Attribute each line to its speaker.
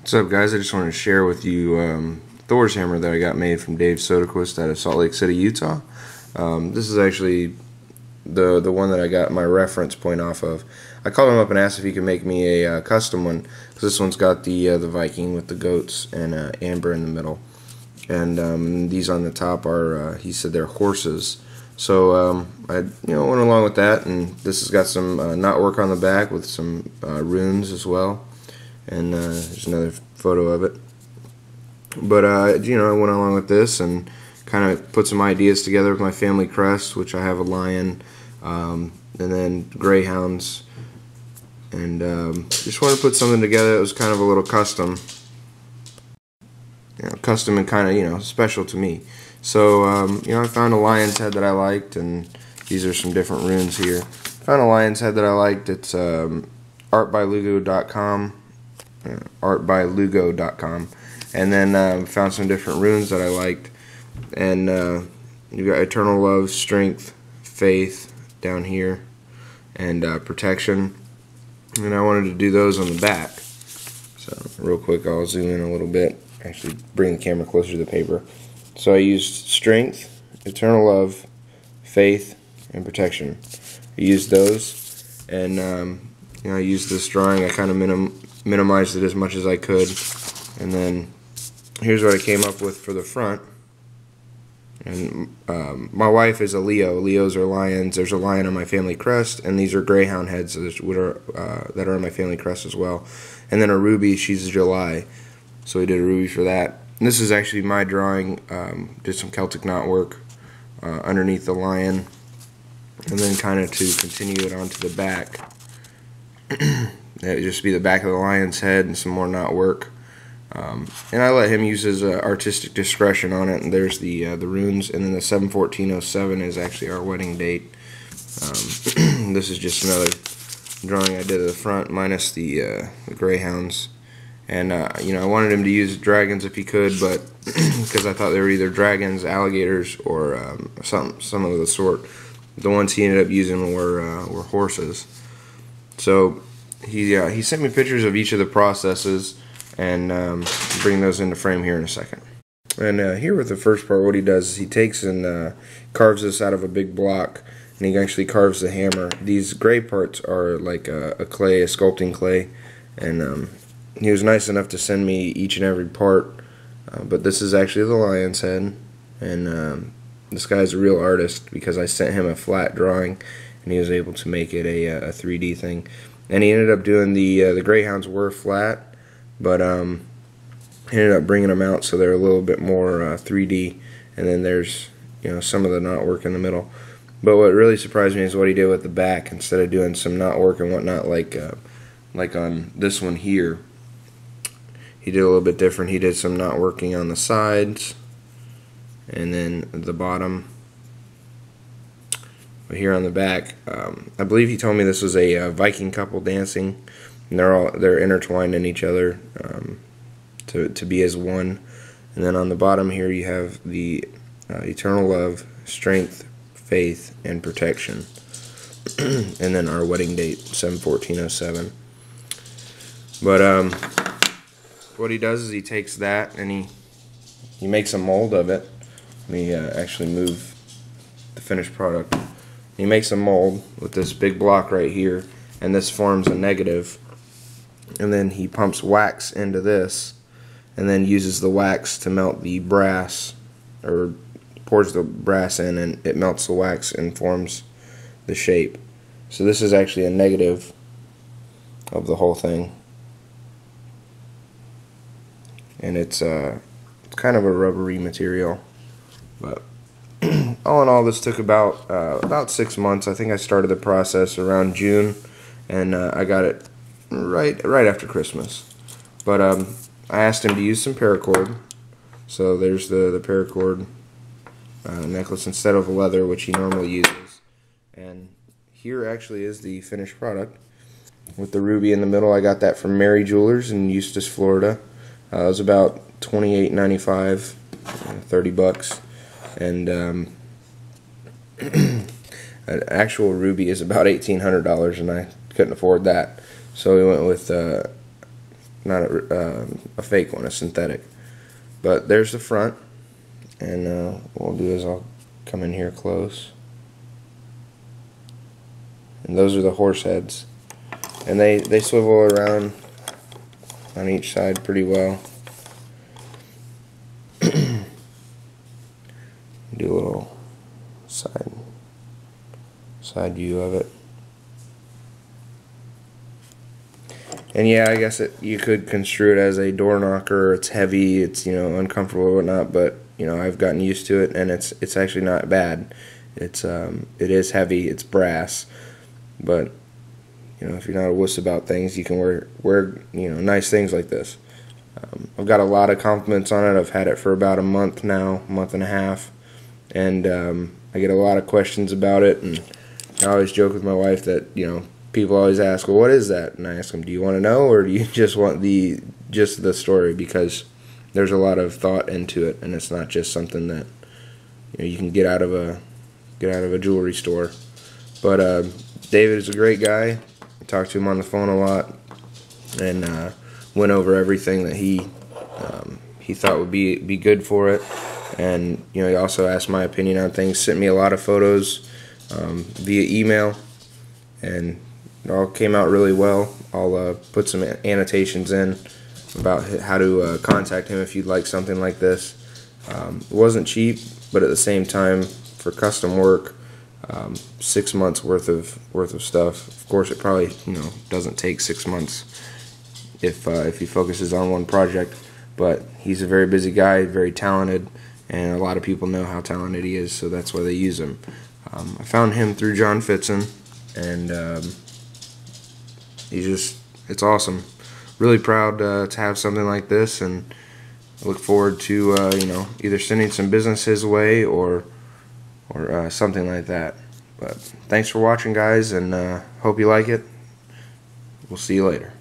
Speaker 1: What's up, guys? I just wanted to share with you Thor's hammer that I got made from Dave Soderquist out of Salt Lake City, Utah. This is actually the one that I got my reference point off of. I called him up and asked if he could make me a custom one, because this one's got the Viking with the goats and amber in the middle, and these on the top are he said they're horses. So I went along with that, and this has got some knotwork on the back with some runes as well. And there's another photo of it. But I went along with this and kind of put some ideas together with my family crest, which I have a lion, and then greyhounds, and just wanted to put something together that was kind of a little custom, custom and kind of special to me. So I found a lion's head that I liked, and these are some different runes here. Found a lion's head that I liked. It's artbylugo.com. artbylugo.com, and then found some different runes that I liked, and you got eternal love, strength, faith down here, and protection, and I wanted to do those on the back. So real quick, I'll zoom in a little bit, actually bring the camera closer to the paper. So I used strength, eternal love, faith, and protection. I used those, and I used this drawing. I kind of minimized it as much as I could, and then here's what I came up with for the front. And my wife is a Leo. Leos are lions. There's a lion on my family crest, and these are greyhound heads that are on my family crest as well. And then a ruby. She's a July, so we did a ruby for that. And this is actually my drawing. Did some Celtic knotwork underneath the lion, and then kind of to continue it onto the back. That would just be the back of the lion's head and some more knot work. And I let him use his artistic discretion on it. And there's the runes, and then the 7/14/07 is actually our wedding date. This is just another drawing I did at the front, minus the greyhounds. And I wanted him to use dragons if he could, but because I thought they were either dragons, alligators, or some of the sort. The ones he ended up using were horses. So he sent me pictures of each of the processes, and bring those into frame here in a second. And here with the first part, what he does is he takes and carves this out of a big block, and he actually carves the hammer. These gray parts are like a sculpting clay, and he was nice enough to send me each and every part, but this is actually the lion's head, and this guy's a real artist, because I sent him a flat drawing, and he was able to make it a 3D thing. And he ended up doing the greyhounds were flat, but he ended up bringing them out so they're a little bit more 3D. And then there's some of the knotwork in the middle. But what really surprised me is what he did with the back. Instead of doing some knotwork and whatnot like on this one here, he did a little bit different. He did some knotworking on the sides, and then the bottom. Here on the back, I believe he told me this was a Viking couple dancing, and they're intertwined in each other to be as one. And then on the bottom here you have the eternal love, strength, faith, and protection, and then our wedding date, 7/14/07. But what he does is he takes that and he makes a mold of it. Let me actually move the finished product. He makes a mold with this big block right here, and this forms a negative, and then he pumps wax into this, and then uses the wax to melt the brass, or pours the brass in, and it melts the wax and forms the shape. So this is actually a negative of the whole thing, and it's kind of a rubbery material, but all in all, this took about 6 months. I think I started the process around June, and I got it right after Christmas. But I asked him to use some paracord. So there's the paracord necklace instead of leather, which he normally uses. And here actually is the finished product with the ruby in the middle. I got that from Mary Jewelers in Eustis, Florida. It was about $28.95, $30. And an actual ruby is about $1,800, and I couldn't afford that, so we went with not a fake one, a synthetic. But there's the front, and what I'll do is I'll come in here close, and those are the horse heads, and they swivel around on each side pretty well. Do a little side view of it. And yeah, I guess you could construe it as a door knocker. It's heavy, it's, you know, uncomfortable or whatnot, but you know, I've gotten used to it, and it's actually not bad. It is heavy, it's brass, but you know, if you're not a wuss about things, you can wear you know, nice things like this. I've got a lot of compliments on it. I've had it for about a month now, month and a half, and I get a lot of questions about it, and I always joke with my wife that, you know, people always ask, well, what is that? And I ask them, do you want to know, or do you just want just the story? Because there's a lot of thought into it, and it's not just something that, you know, you can get out of a jewelry store. But David is a great guy. I talked to him on the phone a lot, and went over everything that he thought would be good for it. And you know, he also asked my opinion on things, sent me a lot of photos via email, and it all came out really well. I'll put some annotations in about how to contact him if you'd like something like this. It wasn't cheap, but at the same time, for custom work, 6 months worth of stuff. Of course, it probably, you know, doesn't take 6 months if he focuses on one project. But he's a very busy guy, very talented, and a lot of people know how talented he is, so that's why they use him. I found him through John Fitzen, and it's awesome. Really proud to have something like this, and I look forward to you know, either sending some business his way or something like that. But thanks for watching, guys, and hope you like it. We'll see you later.